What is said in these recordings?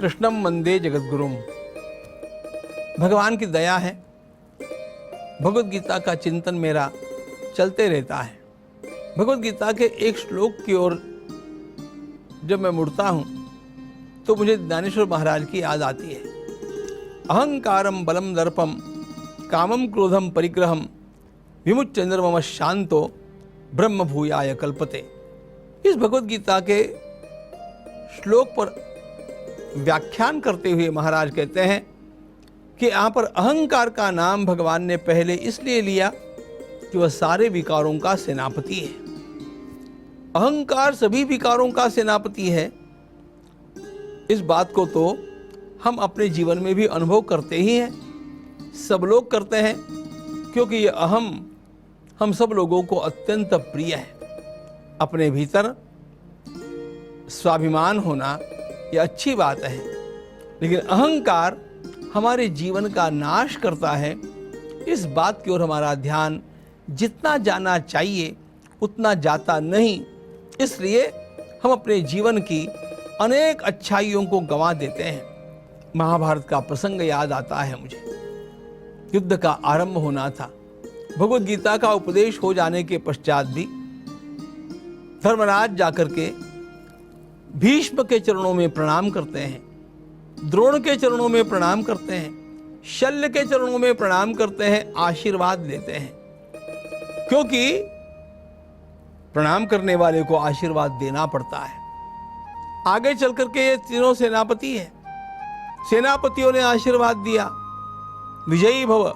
कृष्णम वंदे जगद्गुरुम। भगवान की दया है, भगवत गीता का चिंतन मेरा चलते रहता है। भगवत गीता के एक श्लोक की ओर जब मैं मुड़ता हूँ तो मुझे ज्ञानेश्वर महाराज की याद आती है। अहंकारम बलम दर्पम कामम क्रोधम परिग्रहम विमुच्य निर्मम शांतो ब्रह्म भूयाय कल्पते। इस भगवत गीता के श्लोक पर व्याख्यान करते हुए महाराज कहते हैं कि यहाँ पर अहंकार का नाम भगवान ने पहले इसलिए लिया कि वह सारे विकारों का सेनापति है। अहंकार सभी विकारों का सेनापति है। इस बात को तो हम अपने जीवन में भी अनुभव करते ही हैं, सब लोग करते हैं, क्योंकि ये अहम हम सब लोगों को अत्यंत प्रिय है। अपने भीतर स्वाभिमान होना यह अच्छी बात है, लेकिन अहंकार हमारे जीवन का नाश करता है। इस बात की ओर हमारा ध्यान जितना जाना चाहिए उतना जाता नहीं, इसलिए हम अपने जीवन की अनेक अच्छाइयों को गंवा देते हैं। महाभारत का प्रसंग याद आता है मुझे। युद्ध का आरंभ होना था। भगवत गीता का उपदेश हो जाने के पश्चात भी धर्मराज जाकर के भीष्म के चरणों में प्रणाम करते हैं, द्रोण के चरणों में प्रणाम करते हैं, शल्य के चरणों में प्रणाम करते हैं, आशीर्वाद लेते हैं, क्योंकि प्रणाम करने वाले को आशीर्वाद देना पड़ता है। आगे चल करके ये तीनों सेनापति हैं। सेनापतियों ने आशीर्वाद दिया, विजयी भव।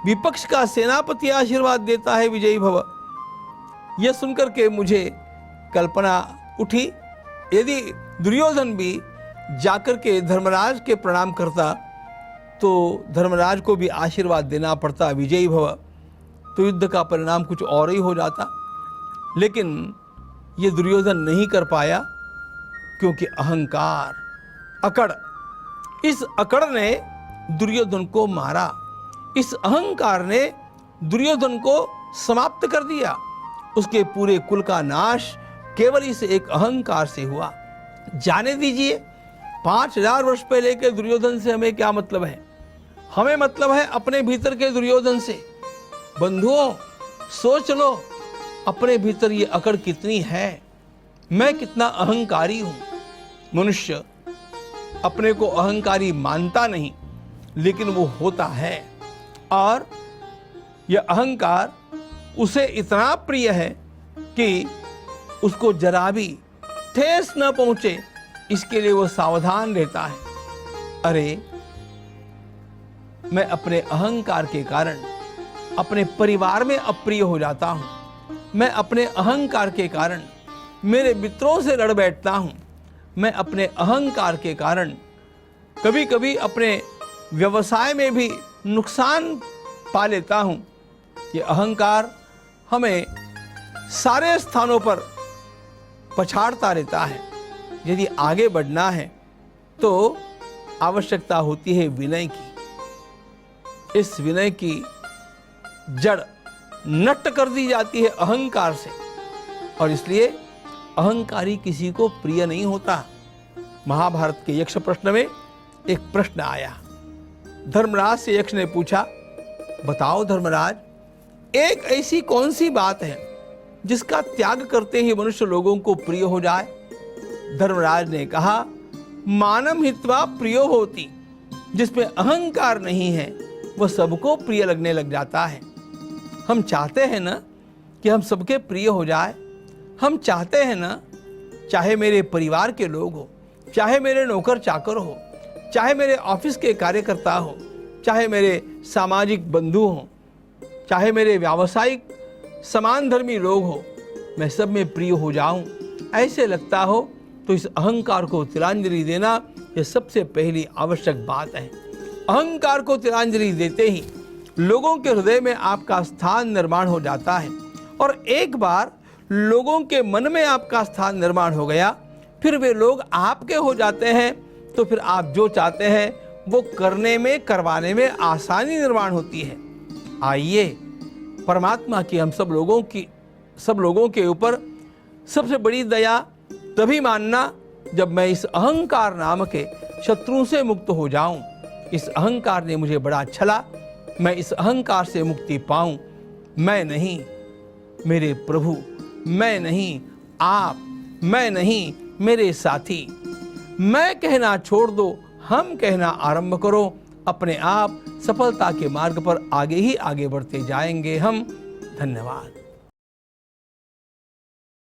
विपक्ष का सेनापति आशीर्वाद देता है, विजयी भव। यह सुनकर के मुझे कल्पना उठी, यदि दुर्योधन भी जाकर के धर्मराज के प्रणाम करता तो धर्मराज को भी आशीर्वाद देना पड़ता, विजयी भव, तो युद्ध का परिणाम कुछ और ही हो जाता। लेकिन ये दुर्योधन नहीं कर पाया, क्योंकि अहंकार, अकड़, इस अकड़ ने दुर्योधन को मारा। इस अहंकार ने दुर्योधन को समाप्त कर दिया। उसके पूरे कुल का नाश केवल इस एक अहंकार से हुआ। जाने दीजिए, 5000 वर्ष पहले के दुर्योधन से हमें क्या मतलब है? हमें मतलब है अपने भीतर के दुर्योधन से। बंधुओं, सोच लो अपने भीतर ये अकड़ कितनी है, मैं कितना अहंकारी हूं। मनुष्य अपने को अहंकारी मानता नहीं, लेकिन वो होता है, और यह अहंकार उसे इतना प्रिय है कि उसको जरा भी ठेस न पहुंचे, इसके लिए वो सावधान रहता है। अरे, मैं अपने अहंकार के कारण अपने परिवार में अप्रिय हो जाता हूं। मैं अपने अहंकार के कारण मेरे मित्रों से लड़ बैठता हूं। मैं अपने अहंकार के कारण कभी कभी अपने व्यवसाय में भी नुकसान पा लेता हूं। ये अहंकार हमें सारे स्थानों पर पछाड़ता रहता है। यदि आगे बढ़ना है तो आवश्यकता होती है विनय की। इस विनय की जड़ नष्ट कर दी जाती है अहंकार से, और इसलिए अहंकारी किसी को प्रिय नहीं होता। महाभारत के यक्ष प्रश्न में एक प्रश्न आया। धर्मराज से यक्ष ने पूछा, बताओ धर्मराज, एक ऐसी कौन सी बात है जिसका त्याग करते ही मनुष्य लोगों को प्रिय हो जाए? धर्मराज ने कहा, मानम हित्वा प्रियो होती। जिसमें अहंकार नहीं है वह सबको प्रिय लगने लग जाता है। हम चाहते हैं ना कि हम सबके प्रिय हो जाए। हम चाहते हैं ना, चाहे मेरे परिवार के लोग हो, चाहे मेरे नौकर चाकर हो, चाहे मेरे ऑफिस के कार्यकर्ता हो, चाहे मेरे सामाजिक बंधु हो, चाहे मेरे व्यावसायिक समान धर्मी लोग हो, मैं सब में प्रिय हो जाऊं, ऐसे लगता हो तो इस अहंकार को तिलांजलि देना यह सबसे पहली आवश्यक बात है। अहंकार को तिलांजलि देते ही लोगों के हृदय में आपका स्थान निर्माण हो जाता है, और एक बार लोगों के मन में आपका स्थान निर्माण हो गया, फिर वे लोग आपके हो जाते हैं, तो फिर आप जो चाहते हैं वो करने में, करवाने में आसानी निर्माण होती है। आइए, परमात्मा की हम सब लोगों के ऊपर सबसे बड़ी दया तभी मानना जब मैं इस अहंकार नाम के शत्रुओं से मुक्त हो जाऊं। इस अहंकार ने मुझे बड़ा छला, मैं इस अहंकार से मुक्ति पाऊं। मैं नहीं मेरे प्रभु, मैं नहीं आप, मैं नहीं मेरे साथी। मैं कहना छोड़ दो, हम कहना आरंभ करो। अपने आप सफलता के मार्ग पर आगे ही आगे बढ़ते जाएंगे हम। धन्यवाद।